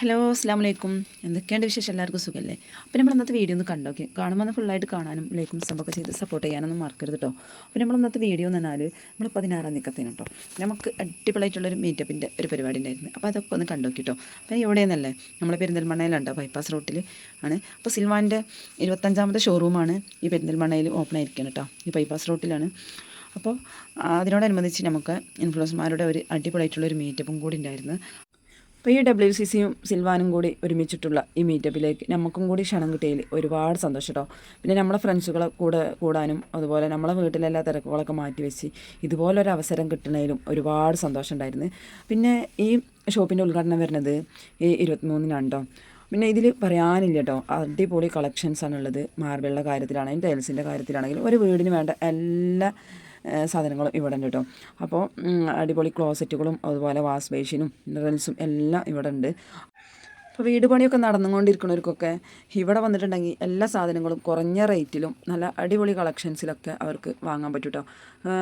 Hello അസ്സാം വലൈക്കും. എന്തൊക്കെയുണ്ട് വിശേഷം? എല്ലാവർക്കും സുഖമല്ലേ? അപ്പോൾ നമ്മൾ ഇന്നത്തെ വീഡിയോ ഒന്ന് കണ്ടോക്കെ. കാണുമ്പോൾ ഫുള്ളായിട്ട് കാണാനും ലൈക്കും സബ്ബൊക്കെ ചെയ്ത് സപ്പോർട്ട് ചെയ്യാനൊന്നും മറക്കരുത് കേട്ടോ. അപ്പോൾ നമ്മൾ ഇന്നത്തെ വീഡിയോ എന്ന് പറഞ്ഞാൽ നമ്മൾ 16-ാം തീയതിക്കത്തേന് കേട്ടോ നമുക്ക് അടിപൊളിയായിട്ടുള്ളൊരു മീറ്റപ്പിൻ്റെ ഒരു പരിപാടി ഉണ്ടായിരുന്നു. അപ്പോൾ അതൊക്കെ ഒന്ന് കണ്ടോക്കി കേട്ടോ. അപ്പോൾ എവിടെയെന്നല്ലേ നമ്മൾ പെരിന്തൽമണ്ണയിലുണ്ടോ, ബൈപ്പാസ് റോട്ടിൽ ആണ്. അപ്പോൾ സിൽവാൻ്റെ 25ാമത്തെ ഷോറൂമാണ് ഈ പെരിന്തൽമണ്ണയിൽ ഓപ്പൺ ആയിരിക്കുകയാണ് കേട്ടോ. ഈ ബൈപ്പാസ് റോട്ടിലാണ്. അപ്പോൾ അതിനോടനുബന്ധിച്ച് നമുക്ക് ഇൻഫ്ലുവൻസർമാരുടെ ഒരു അടിപൊളിയായിട്ടുള്ളൊരു മീറ്റപ്പും കൂടി ഉണ്ടായിരുന്നു. അപ്പോൾ ഈ WCCയും സിൽവാനും കൂടി ഒരുമിച്ചിട്ടുള്ള ഈ മീറ്റപ്പിലേക്ക് നമുക്കും കൂടി ക്ഷണം കിട്ടിയതിൽ ഒരുപാട് സന്തോഷം കേട്ടോ. പിന്നെ നമ്മളെ ഫ്രണ്ട്സുകളെ കൂടാനും അതുപോലെ നമ്മളെ വീട്ടിലെല്ലാ തിരക്കുകളൊക്കെ മാറ്റി വെച്ച് ഇതുപോലൊരു അവസരം കിട്ടുന്നതിലും ഒരുപാട് സന്തോഷം ഉണ്ടായിരുന്നു. പിന്നെ ഈ ഷോപ്പിൻ്റെ ഉദ്ഘാടനം വരുന്നത് ഈ 23-നാണ് കേട്ടോ. പിന്നെ ഇതിൽ പറയാനില്ല കേട്ടോ, അടിപൊളി കളക്ഷൻസാണുള്ളത്. മാർബിളിൻ്റെ കാര്യത്തിലാണെങ്കിലും ടൈൽസിൻ്റെ കാര്യത്തിലാണെങ്കിലും ഒരു വീടിന് വേണ്ട എല്ലാ സാധനങ്ങളും ഇവിടെ ഉണ്ട് കേട്ടോ. അപ്പോൾ അടിപൊളി ക്ലോസറ്റുകളും അതുപോലെ വാഷ് ബേസിനും മിനറൽസും എല്ലാം ഇവിടെ ഉണ്ട്. അപ്പോൾ വീട് പണിയൊക്കെ നടന്നുകൊണ്ടിരിക്കുന്നവർക്കൊക്കെ ഇവിടെ വന്നിട്ടുണ്ടെങ്കിൽ എല്ലാ സാധനങ്ങളും കുറഞ്ഞ റേറ്റിലും നല്ല അടിപൊളി കളക്ഷൻസിലൊക്കെ അവർക്ക് വാങ്ങാൻ പറ്റും കേട്ടോ.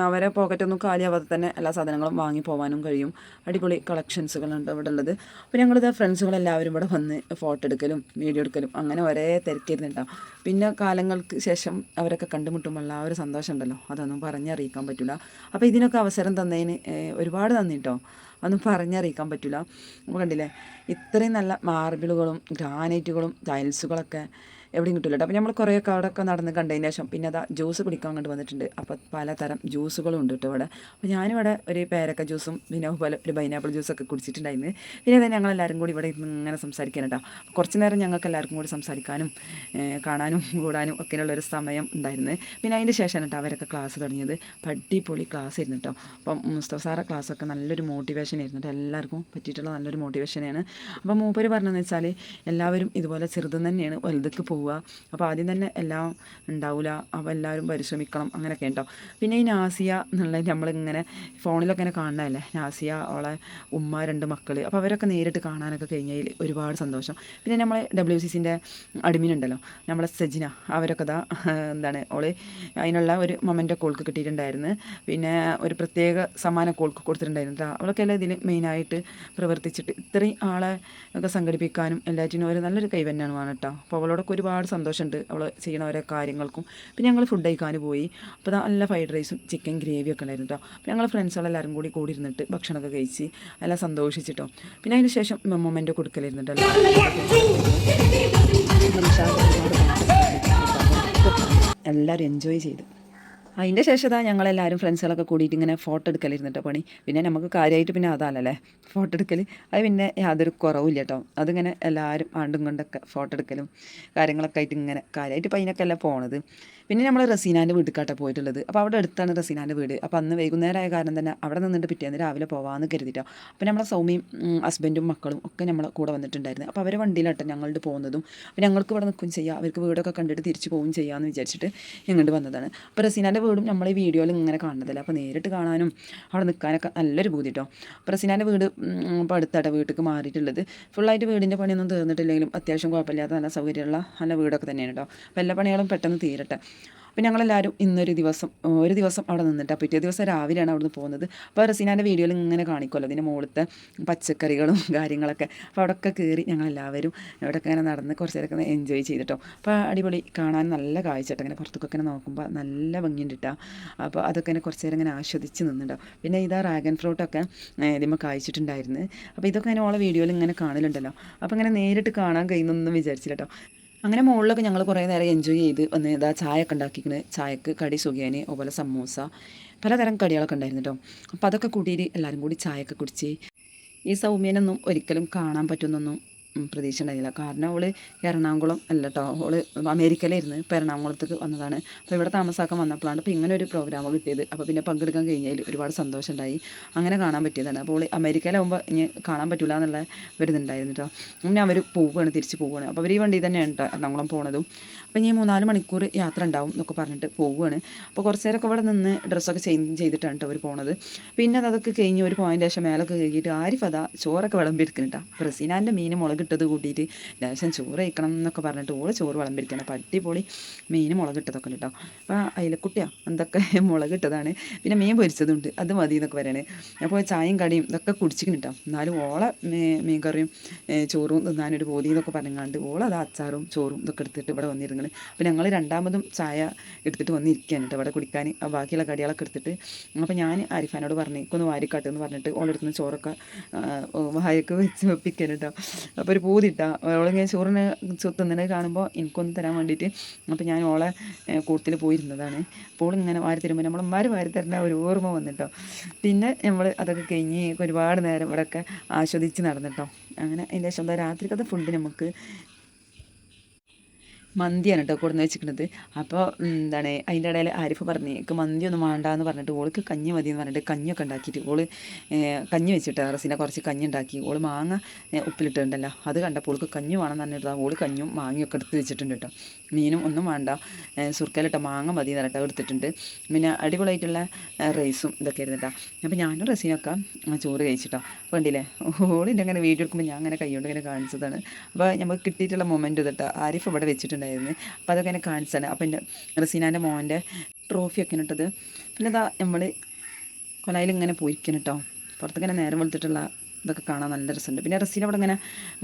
അവരെ പോക്കറ്റൊന്നും കാലിയാവാതെ തന്നെ എല്ലാ സാധനങ്ങളും വാങ്ങി പോകാനും കഴിയും. അടിപൊളി കളക്ഷൻസുകളുണ്ട് ഇവിടെ ഉള്ളത്. അപ്പോൾ ഞങ്ങളിത് ഫ്രണ്ട്സുകളെല്ലാവരും ഇവിടെ വന്ന് ഫോട്ടോ എടുക്കലും വീഡിയോ എടുക്കലും അങ്ങനെ ഒരേ തിരക്കിരുന്നുണ്ടാവും. പിന്നെ കാലങ്ങൾക്ക് ശേഷം അവരൊക്കെ കണ്ടുമുട്ടുമ്പോൾ ആ ഒരു സന്തോഷം ഉണ്ടല്ലോ, അതൊന്നും പറഞ്ഞറിയിക്കാൻ പറ്റില്ല. അപ്പോൾ ഇതിനൊക്കെ അവസരം തന്നതിന് ഒരുപാട് നന്ദി കേട്ടോ. അതൊന്നും പറഞ്ഞറിയിക്കാൻ പറ്റില്ല. അപ്പോൾ കണ്ടില്ലേ, ഇത്രയും നല്ല മാർബിളുകളും ഗ്രാനൈറ്റുകളും ടൈൽസുകളൊക്കെ എവിടെയും കിട്ടില്ല കേട്ടോ. അപ്പോൾ നമ്മൾ കുറേയൊക്കെ അവിടെയൊക്കെ നടന്ന് കണ്ടതിന് ശേഷം പിന്നെ അതാ ജ്യൂസ് കുടിക്കാൻ കണ്ടു വന്നിട്ടുണ്ട്. അപ്പോൾ പലതരം ജ്യൂസുകളും ഉണ്ട് കേട്ടോ ഇവിടെ. അപ്പോൾ ഞാനിവിടെ ഒരു പേരക്ക ജ്യൂസും പിന്നെ അതുപോലെ ഒരു പൈനാപ്പിൾ ജ്യൂസൊക്കെ കുടിച്ചിട്ടുണ്ടായിരുന്നു. പിന്നെ അതെ ഞങ്ങളെല്ലാവരും കൂടി ഇവിടെ ഇങ്ങനെ സംസാരിക്കാൻ കേട്ടോ. കുറച്ച് നേരം ഞങ്ങൾക്ക് എല്ലാവർക്കും കൂടി സംസാരിക്കാനും കാണാനും കൂടാനും ഒക്കെയുള്ളൊരു സമയം ഉണ്ടായിരുന്നു. പിന്നെ അതിൻ്റെ ശേഷമാണ് കേട്ടോ അവരൊക്കെ ക്ലാസ് തുടങ്ങിയത്. അടിപൊളി ക്ലാസ് ആയിരുന്നു കേട്ടോ. അപ്പം മുസ്തഫ സാറെ ക്ലാസ്സൊക്കെ നല്ലൊരു മോട്ടിവേഷൻ ആയിരുന്നു കേട്ടോ. എല്ലാവർക്കും പറ്റിയിട്ടുള്ള നല്ലൊരു മോട്ടിവേഷനാണ്. അപ്പോൾ മൂപ്പര് പറഞ്ഞതെന്ന് വെച്ചാൽ എല്ലാവരും ഇതുപോലെ ചെറുതും തന്നെയാണ് വലുതൊക്കെ പോവുക. അപ്പോൾ ആദ്യം തന്നെ എല്ലാം ഉണ്ടാവില്ല, അപ്പോൾ എല്ലാവരും പരിശ്രമിക്കണം അങ്ങനെയൊക്കെ ഉണ്ടോ. പിന്നെ ഈ നാസിയ എന്നുള്ളത് നമ്മളിങ്ങനെ ഫോണിലൊക്കെ ഇങ്ങനെ കാണണമല്ലേ, നാസിയ അവളെ ഉമ്മ 2 മക്കൾ. അപ്പോൾ അവരൊക്കെ നേരിട്ട് കാണാനൊക്കെ കഴിഞ്ഞതിൽ ഒരുപാട് സന്തോഷം. പിന്നെ നമ്മളെ WCCൻ്റെ അഡ്മിൻ ഉണ്ടല്ലോ, നമ്മളെ സജിന, അവരൊക്കെ ഇതാ എന്താണ് ഓള് അതിനുള്ള ഒരു മൊമെൻ്റ് കോൾക്ക് കിട്ടിയിട്ടുണ്ടായിരുന്നു. പിന്നെ ഒരു പ്രത്യേക സമ്മാന കോൾക്ക് കൊടുത്തിട്ടുണ്ടായിരുന്നു കേട്ടോ. അവളൊക്കെ എല്ലാം ഇതിൽ മെയിനായിട്ട് പ്രവർത്തിച്ചിട്ട് ഇത്രയും ആളെ ഒക്കെ സംഘടിപ്പിക്കാനും എല്ലാറ്റിനും ഒരു നല്ലൊരു കൈവന്നാണ് കേട്ടോ. അപ്പോൾ അവളോടൊക്കെ ഒരുപാട് സന്തോഷമുണ്ട് അവൾ ചെയ്യണ ഓരോ കാര്യങ്ങൾക്കും. പിന്നെ ഞങ്ങൾ ഫുഡ് കഴിക്കാൻ പോയി. അപ്പോൾ നല്ല ഫ്രൈഡ് റൈസും ചിക്കൻ ഗ്രേവിയൊക്കെ ഉണ്ടായിരുന്നു കേട്ടോ. അപ്പോൾ ഞങ്ങൾ ഫ്രണ്ട്സുകളെല്ലാവരും കൂടി ഇരുന്നിട്ട് ഭക്ഷണമൊക്കെ കഴിച്ച് എല്ലാം സന്തോഷിച്ചിട്ടോ. പിന്നെ അതിന് ശേഷം മൊമെൻ്റ് കൊടുക്കലായിരുന്നുണ്ടല്ലോ. എല്ലാവരും എൻജോയ് ചെയ്ത് അതിൻ്റെ ശേഷം ഞങ്ങളെല്ലാവരും ഫ്രണ്ട്സുകളൊക്കെ കൂടിയിട്ട് ഇങ്ങനെ ഫോട്ടോ എടുക്കലിരുന്നിട്ടോ പണി. പിന്നെ നമുക്ക് കാര്യമായിട്ട് പിന്നെ അതല്ലേ ഫോട്ടോ എടുക്കൽ, അത് പിന്നെ യാതൊരു കുറവില്ല കേട്ടോ. അതിങ്ങനെ എല്ലാവരും ആണ്ടും കൊണ്ടൊക്കെ ഫോട്ടോ എടുക്കലും കാര്യങ്ങളൊക്കെ ആയിട്ട് ഇങ്ങനെ കാര്യമായിട്ട് ഇപ്പോൾ അതിനൊക്കെ അല്ല പോണത്. പിന്നെ നമ്മൾ റസീനാൻ്റെ വീട്ടിലേക്കാട്ടോ പോയിട്ടുള്ളത്. അപ്പോൾ അവിടെ അടുത്താണ് റസീനാൻ്റെ വീട്. അപ്പോൾ അന്ന് വൈകുന്നേരമായ കാരണം തന്നെ അവിടെ നിന്നിട്ട് പിറ്റേന്ന് രാവിലെ പോകാമെന്ന് കരുതിയിട്ടോ. അപ്പോൾ നമ്മളെ സൗമ്യയും ഹസ്ബൻഡും മക്കളും ഒക്കെ നമ്മളെ കൂടെ വന്നിട്ടുണ്ടായിരുന്നു. അപ്പോൾ അവർ വണ്ടിയിലാട്ടോ ഞങ്ങളുടെ പോകുന്നതും. അപ്പോൾ ഞങ്ങൾക്ക് ഇവിടെ നിൽക്കും ചെയ്യാം, അവർക്ക് വീടൊക്കെ കണ്ടിട്ട് തിരിച്ച് പോവുകയും ചെയ്യാമെന്ന് വിചാരിച്ചിട്ട് ഇങ്ങോട്ട് വന്നതാണ്. അപ്പോൾ റസീനാൻ്റെ വീടും നമ്മൾ ഈ വീഡിയോയിൽ ഇങ്ങനെ കാണുന്നതല്ല, അപ്പോൾ നേരിട്ട് കാണാനും അവിടെ നിൽക്കാനൊക്കെ നല്ലൊരു ബൂതി കേട്ടോ. അപ്പോൾ റസീനാൻ്റെ വീട് ഇപ്പോൾ അടുത്താട്ടോ വീട്ടിലേക്ക് മാറിയിട്ടുള്ളത്. ഫുള്ളായിട്ട് വീടിൻ്റെ പണിയൊന്നും തീർന്നിട്ടില്ലെങ്കിലും അത്യാവശ്യം കുഴപ്പമില്ലാത്ത നല്ല സൗകര്യമുള്ള നല്ല വീടൊക്കെ തന്നെയാണ് കേട്ടോ. അപ്പോൾ എല്ലാ പണികളും പെട്ടെന്ന് തീരട്ടെ. അപ്പോൾ ഞങ്ങളെല്ലാവരും ഒരു ദിവസം അവിടെ നിന്നിട്ട് പിറ്റേ ദിവസം രാവിലെയാണ് അവിടെ നിന്ന് പോകുന്നത്. അപ്പോൾ റസീനാൻ്റെ വീഡിയോയിൽ ഇങ്ങനെ കാണിക്കുമല്ലോ ഇതിൻ്റെ മുകളിലത്തെ പച്ചക്കറികളും കാര്യങ്ങളൊക്കെ. അപ്പോൾ അവിടെയൊക്കെ കയറി ഞങ്ങളെല്ലാവരും അവിടെയൊക്കെ ഇങ്ങനെ നടന്ന് കുറച്ച് നേരമൊക്കെ എൻജോയ് ചെയ്തിട്ടോ. അപ്പോൾ അടിപൊളി കാണാൻ നല്ല കാഴ്ചട്ടോ. ഇങ്ങനെ പുറത്തൊക്കെ ഇങ്ങനെ നോക്കുമ്പോൾ നല്ല ഭംഗിയുണ്ട് കേട്ടോ. അപ്പോൾ അതൊക്കെ ഇങ്ങനെ കുറച്ച് നേരം ഇങ്ങനെ ആസ്വദിച്ച് നിന്നുണ്ടോ. പിന്നെ ഇതാ ഡ്രാഗൺ ഫ്രൂട്ടൊക്കെ ഇതിമ്മ കായ്ച്ചിട്ടുണ്ടായിരുന്നു. അപ്പോൾ ഇതൊക്കെ ഇങ്ങനെ ഓളെ വീഡിയോയിൽ ഇങ്ങനെ കാണലുണ്ടല്ലോ. അപ്പോൾ ഇങ്ങനെ നേരിട്ട് കാണാൻ കഴിയുന്നൊന്നും വിചാരിച്ചില്ല കേട്ടോ. അങ്ങനെ മുകളിലൊക്കെ ഞങ്ങൾ കുറേ നേരം എൻജോയ് ചെയ്ത് വന്ന് ഇതാ ചായയൊക്കെ ഉണ്ടാക്കിക്കണ്. ചായക്ക് കടി സുഖിയാന് അതുപോലെ സമൂസ പലതരം കടികളൊക്കെ ഉണ്ടായിരുന്നു കേട്ടോ. അപ്പോൾ അതൊക്കെ കൂട്ടിയിട്ട് എല്ലാവരും കൂടി ചായയൊക്കെ കുടിച്ച് ഈ സൗമ്യനൊന്നും ഒരിക്കലും കാണാൻ പറ്റുമെന്നൊന്നും പ്രതീക്ഷ ഉണ്ടായില്ല. കാരണം അവൾ എറണാകുളം അല്ല കേട്ടോ, അവൾ അമേരിക്കയിലായിരുന്നു. ഇപ്പോൾ എറണാകുളത്തേക്ക് വന്നതാണ്. അപ്പോൾ ഇവിടെ താമസാക്കാൻ വന്നപ്പോഴാണ് ഇപ്പോൾ ഇങ്ങനെ ഒരു പ്രോഗ്രാം കിട്ടിയത്. അപ്പോൾ പിന്നെ പങ്കെടുക്കാൻ കഴിഞ്ഞതിൽ ഒരുപാട് സന്തോഷമുണ്ടായി. അങ്ങനെ കാണാൻ പറ്റിയതാണ്. അപ്പോൾ അവൾ അമേരിക്കയിലാവുമ്പോൾ ഇനി കാണാൻ പറ്റില്ല എന്നുള്ള ഒരു ഇതുണ്ടായിരുന്നു കേട്ടോ. പിന്നെ അവർ പോവുകയാണ്, തിരിച്ച് പോവുകയാണ്. അപ്പോൾ അവർ ഈ വണ്ടി തന്നെയാണ് കേട്ടോ എറണാകുളം പോണതും. അപ്പോൾ ഇനി 3-4 മണിക്കൂർ യാത്ര ഉണ്ടാവും എന്നൊക്കെ പറഞ്ഞിട്ട് പോവുകയാണ്. അപ്പോൾ കുറച്ച് നേരമൊക്കെ ഇവിടെ നിന്ന് ഡ്രസ്സൊക്കെ ചെയ്തിട്ടാണ് കേട്ടോ അവർ പോണത്. പിന്നെ അതൊക്കെ കഴിഞ്ഞ് ഒരു പോയിൻ്റ് ശേഷം മേലൊക്കെ കഴുകിയിട്ട് ആരിഫ് അതാ ചോറൊക്കെ വിളമ്പി എടുക്കുന്നുണ്ടാ. റസീനാൻ്റെ മീൻ മുളക് മുളകിട്ടത് കൂട്ടിയിട്ട് ലേശം ചോറ് കഴിക്കണം എന്നൊക്കെ പറഞ്ഞിട്ട് ഓള് ചോറ് വിളമ്പിരിക്കണം. അപ്പോൾ അടിപൊളി മീൻ മുളകിട്ടതൊക്കെ ഉണ്ട് കേട്ടോ. അപ്പോൾ അയിലക്കുട്ടിയാണ് എന്തൊക്കെ മുളകിട്ടതാണ്. പിന്നെ മീൻ പൊരിച്ചതുണ്ട്, അത് മതി എന്നൊക്കെ പറയണേ. അപ്പോൾ ചായയും കടിയും ഇതൊക്കെ കുടിച്ചിരിക്കണം കേട്ടോ. എന്നാലും ഓളെ മീൻ കറിയും ചോറും തിന്നാനൊരു ബോധി എന്നൊക്കെ പറഞ്ഞാണ്ട് ഓളത് അച്ചാറും ചോറും ഇതൊക്കെ എടുത്തിട്ട് ഇവിടെ വന്നിരുന്നത്. അപ്പോൾ ഞങ്ങൾ രണ്ടാമതും ചായ എടുത്തിട്ട് വന്നിരിക്കുകയാണ് കേട്ടോ ഇവിടെ കുടിക്കാൻ. ബാക്കിയുള്ള കടികളൊക്കെ എടുത്തിട്ട് അപ്പോൾ ഞാൻ ആരിഫാനോട് പറഞ്ഞു എനിക്കൊന്ന് വാരിക്കാട്ട് എന്ന് പറഞ്ഞിട്ട് ഓളെടുക്കുന്ന ചോറൊക്കെ വായൊക്കെ വെച്ച് വെപ്പിക്കാൻ കേട്ടോ. അപ്പോൾ ഒരു പൂതിട്ടാ ഓളിങ്ങനെ ചോറിന് തിന്നണത് കാണുമ്പോൾ എനിക്കൊന്ന് തരാൻ വേണ്ടിയിട്ട്. അപ്പോൾ ഞാൻ ഓളെ കൂട്ടത്തിൽ പോയിരുന്നതാണ്. അപ്പോൾ ഇങ്ങനെ വാരി തരുമ്പോൾ നമ്മളന്മാർ വാരി തരുന്ന ഒരു ഓർമ്മ വന്നിട്ടോ. പിന്നെ നമ്മൾ അതൊക്കെ കഴിഞ്ഞ് ഒരുപാട് നേരം ഇവിടെയൊക്കെ ആസ്വദിച്ച് നടന്നിട്ടോ. അങ്ങനെ അതിൻ്റെ ശേഷം രാത്രിക്കത്തെ ഫുഡ് നമുക്ക് മന്തിയാണ് കേട്ടോ കൊടുന്ന് വെച്ചിരിക്കുന്നത്. അപ്പോൾ എന്താണ് അതിൻ്റെ ഇടയിൽ ആരിഫ് പറഞ്ഞ് എനിക്ക് മന്തി ഒന്നും വേണ്ടാന്ന് പറഞ്ഞിട്ട് ഓൾക്ക് കഞ്ഞി മതി എന്ന് പറഞ്ഞിട്ട് കഞ്ഞിയൊക്കെ ഉണ്ടാക്കിയിട്ട് ഓള് കഞ്ഞി വെച്ചിട്ട് റസീന കുറച്ച് കഞ്ഞി ഉണ്ടാക്കി. ഓള് മാങ്ങ ഉപ്പിലിട്ടുണ്ടല്ലോ അത് കണ്ടപ്പോൾ ഓൾക്ക് കഞ്ഞി വേണമെന്ന് പറഞ്ഞിട്ട് ഓള് കഞ്ഞും മാങ്ങയൊക്കെ എടുത്ത് വെച്ചിട്ടുണ്ട് കേട്ടോ. മീനും ഒന്നും വേണ്ട സുർക്കയിലിട്ട മാങ്ങ മതി എന്ന് പറഞ്ഞിട്ട് എടുത്തിട്ടുണ്ട്. പിന്നെ അടിപൊളിയായിട്ടുള്ള റൈസും ഇതൊക്കെ ആയിരുന്നു കേട്ടോ. അപ്പോൾ ഞാനും റസീനൊക്കെ ചോറ് കഴിച്ചിട്ടോ. അപ്പോൾ ഉണ്ടല്ലേ ഓളിൻ്റെ അങ്ങനെ വീഡിയോ എടുക്കുമ്പോൾ ഞാൻ അങ്ങനെ കൈകൊണ്ട് ഇങ്ങനെ കാണിച്ചതാണ്. അപ്പോൾ നമുക്ക് കിട്ടിയിട്ടുള്ള മൊമെൻറ്റ് കേട്ടോ. ആരിഫ് ഇവിടെ വെച്ചിട്ടുണ്ട്. അപ്പോൾ അതൊക്കെ എന്നെ കാണിച്ചാണ്. അപ്പോൾ എൻ്റെ റസീനാൻ്റെ മോൻ്റെ ട്രോഫിയൊക്കെ ഇട്ടത്. പിന്നെ ഇതാ നമ്മൾ കൊലയിൽ ഇങ്ങനെ പോയിരിക്കണം കേട്ടോ. പുറത്തിങ്ങനെ നേരം വെളുത്തിട്ടുള്ള ഇതൊക്കെ കാണാൻ നല്ല രസമുണ്ട്. പിന്നെ റസീന അവിടെ ഇങ്ങനെ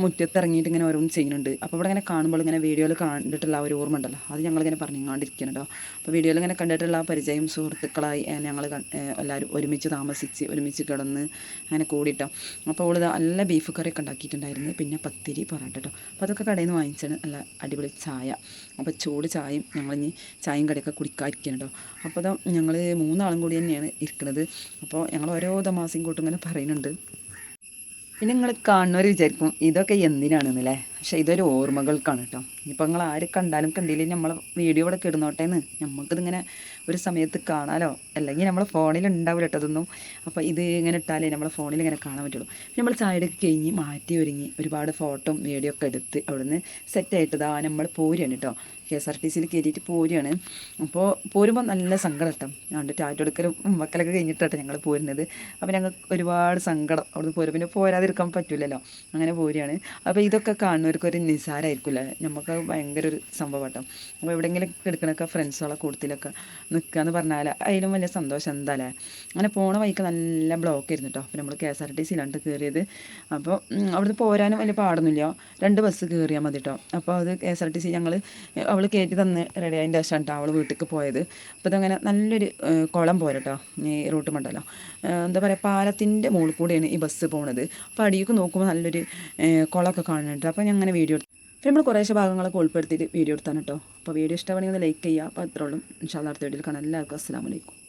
മുറ്റത്ത് ഇറങ്ങിയിട്ട് ഇങ്ങനെ ഓരോന്ന് ചെയ്യുന്നുണ്ട്. അപ്പോൾ ഇവിടെ ഇങ്ങനെ കാണുമ്പോൾ ഇങ്ങനെ വീഡിയോയിൽ കണ്ടിട്ടുള്ള ഒരു ഓർമ്മ ഉണ്ടല്ലോ, അത് ഞങ്ങളിങ്ങനെ പറഞ്ഞുകൊണ്ടിരിക്കണം കേട്ടോ. അപ്പോൾ വീഡിയോയിൽ ഇങ്ങനെ കണ്ടിട്ടുള്ള പരിചയം സുഹൃത്തുക്കളായി ഞങ്ങൾ എല്ലാവരും ഒരുമിച്ച് താമസിച്ച് ഒരുമിച്ച് കിടന്ന് അങ്ങനെ കൂടിയിട്ടോ. അപ്പോൾ അവൾ നല്ല ബീഫ് കറിയൊക്കെ ഉണ്ടാക്കിയിട്ടുണ്ടായിരുന്നു. പിന്നെ പത്തിരി പൊറാട്ട കേട്ടോ. അപ്പോൾ അതൊക്കെ കടയിൽ നിന്ന് വാങ്ങിച്ചാണ് നല്ല അടിപൊളി ചായ. അപ്പോൾ ചൂട് ചായയും ഞങ്ങളിനി ചായയും കടിയൊക്കെ കുടിക്കാതിരിക്കണം കേട്ടോ. അപ്പോൾ അത് ഞങ്ങൾ 3 ആളും കൂടി തന്നെയാണ് ഇരിക്കുന്നത്. അപ്പോൾ ഞങ്ങൾ ഓരോ തമാശയും കൂട്ടും ഇങ്ങനെ പറയുന്നുണ്ട്. പിന്നെ നിങ്ങൾ കാണുന്നവർ വിചാരിക്കും ഇതൊക്കെ എന്തിനാണെന്നല്ലേ, പക്ഷേ ഇതൊരു ഓർമ്മകൾക്കാണ് കേട്ടോ. ഇപ്പം നിങ്ങൾ ആര് കണ്ടാലും കണ്ടില്ലെങ്കിൽ നമ്മൾ വീഡിയോ ഇവിടെ കിടന്നോട്ടേന്ന് നമുക്കിതിങ്ങനെ ഒരു സമയത്ത് കാണാമല്ലോ. അല്ലെങ്കിൽ നമ്മൾ ഫോണിൽ ഉണ്ടാവില്ല കേട്ടോ അതൊന്നും. അപ്പോൾ ഇത് ഇങ്ങനെ ഇട്ടാലേ നമ്മൾ ഫോണിൽ ഇങ്ങനെ കാണാൻ പറ്റുള്ളൂ. നമ്മൾ ചായയൊക്കെ കഴിഞ്ഞ് മാറ്റി ഒരുങ്ങി ഒരുപാട് ഫോട്ടോ വീഡിയോ ഒക്കെ എടുത്ത് അവിടുന്ന് സെറ്റായിട്ടതാ നമ്മൾ പോരുകയാണ് കേട്ടോ. KSRTCയിൽ കയറിയിട്ട് പോരുകയാണ്. അപ്പോൾ പോരുമ്പോൾ നല്ല സങ്കടം കേട്ടോ. അതുകൊണ്ട് ടാറ്റോ എടുക്കലും മക്കളൊക്കെ കഴിഞ്ഞിട്ടാണ് ഞങ്ങൾ പോരുന്നത്. അപ്പോൾ ഞങ്ങൾക്ക് ഒരുപാട് സങ്കടം അവിടുന്ന് പോരും. പിന്നെ പോരാതിരിക്കാൻ പറ്റില്ലല്ലോ, അങ്ങനെ പോരുകയാണ്. അപ്പോൾ ഇതൊക്കെ കാണുന്നവർക്കൊരു നിസാരമായിരിക്കില്ല, നമുക്ക് ഭയങ്കര ഒരു സംഭവം കേട്ടോ. അപ്പോൾ എവിടെയെങ്കിലും എടുക്കണൊക്കെ ഫ്രണ്ട്സുകളെ കൂട്ടത്തിലൊക്കെ നിൽക്കുക എന്ന് പറഞ്ഞാൽ അതിലും വലിയ സന്തോഷം എന്താല്ലേ. അങ്ങനെ പോണ വഴിക്ക് നല്ല ബ്ലോക്ക് ആയിരുന്നു കേട്ടോ. അപ്പോൾ നമ്മൾ KSRTCയിലാണ് കയറിയത്. അപ്പോൾ അവിടുന്ന് പോരാനും വലിയ പാടൊന്നുമില്ല, 2 ബസ് കയറിയാൽ മതി കേട്ടോ. അപ്പോൾ അത് KSRTC ഞങ്ങൾ അവൾ കയറ്റി തന്ന് റെഡി ആയതിൻ്റെ ശേഷം കേട്ടോ അവൾ വീട്ടിലേക്ക് പോയത്. അപ്പോൾ ഇതങ്ങനെ നല്ലൊരു കുളം പോരട്ടോ ഈ റൂട്ട് മണ്ടല്ലോ, എന്താ പറയുക പാലത്തിൻ്റെ മുകളിൽ കൂടെയാണ് ഈ ബസ് പോകുന്നത്. അപ്പോൾ അടിയൊക്കെ നോക്കുമ്പോൾ നല്ലൊരു കുളമൊക്കെ കാണുന്നുണ്ട്. അപ്പോൾ ഞാൻ അങ്ങനെ വീഡിയോ എടുത്തു. അപ്പോൾ നമ്മൾ കുറേശ്ശെ ഭാഗങ്ങളൊക്കെ ഉൾപ്പെടുത്തിയിട്ട് വീഡിയോ എടുത്താണ് കേട്ടോ. അപ്പോൾ വീഡിയോ ഇഷ്ടമാണെങ്കിൽ ഒന്ന് ലൈക്ക് ചെയ്യുക. അപ്പോൾ അത്രേ ഉള്ളൂ. ഇൻഷാ അല്ലാഹ് അടുത്ത വീഡിയോയിൽ കാണാം. എല്ലാവർക്കും അസ്സലാമു അലൈക്കും.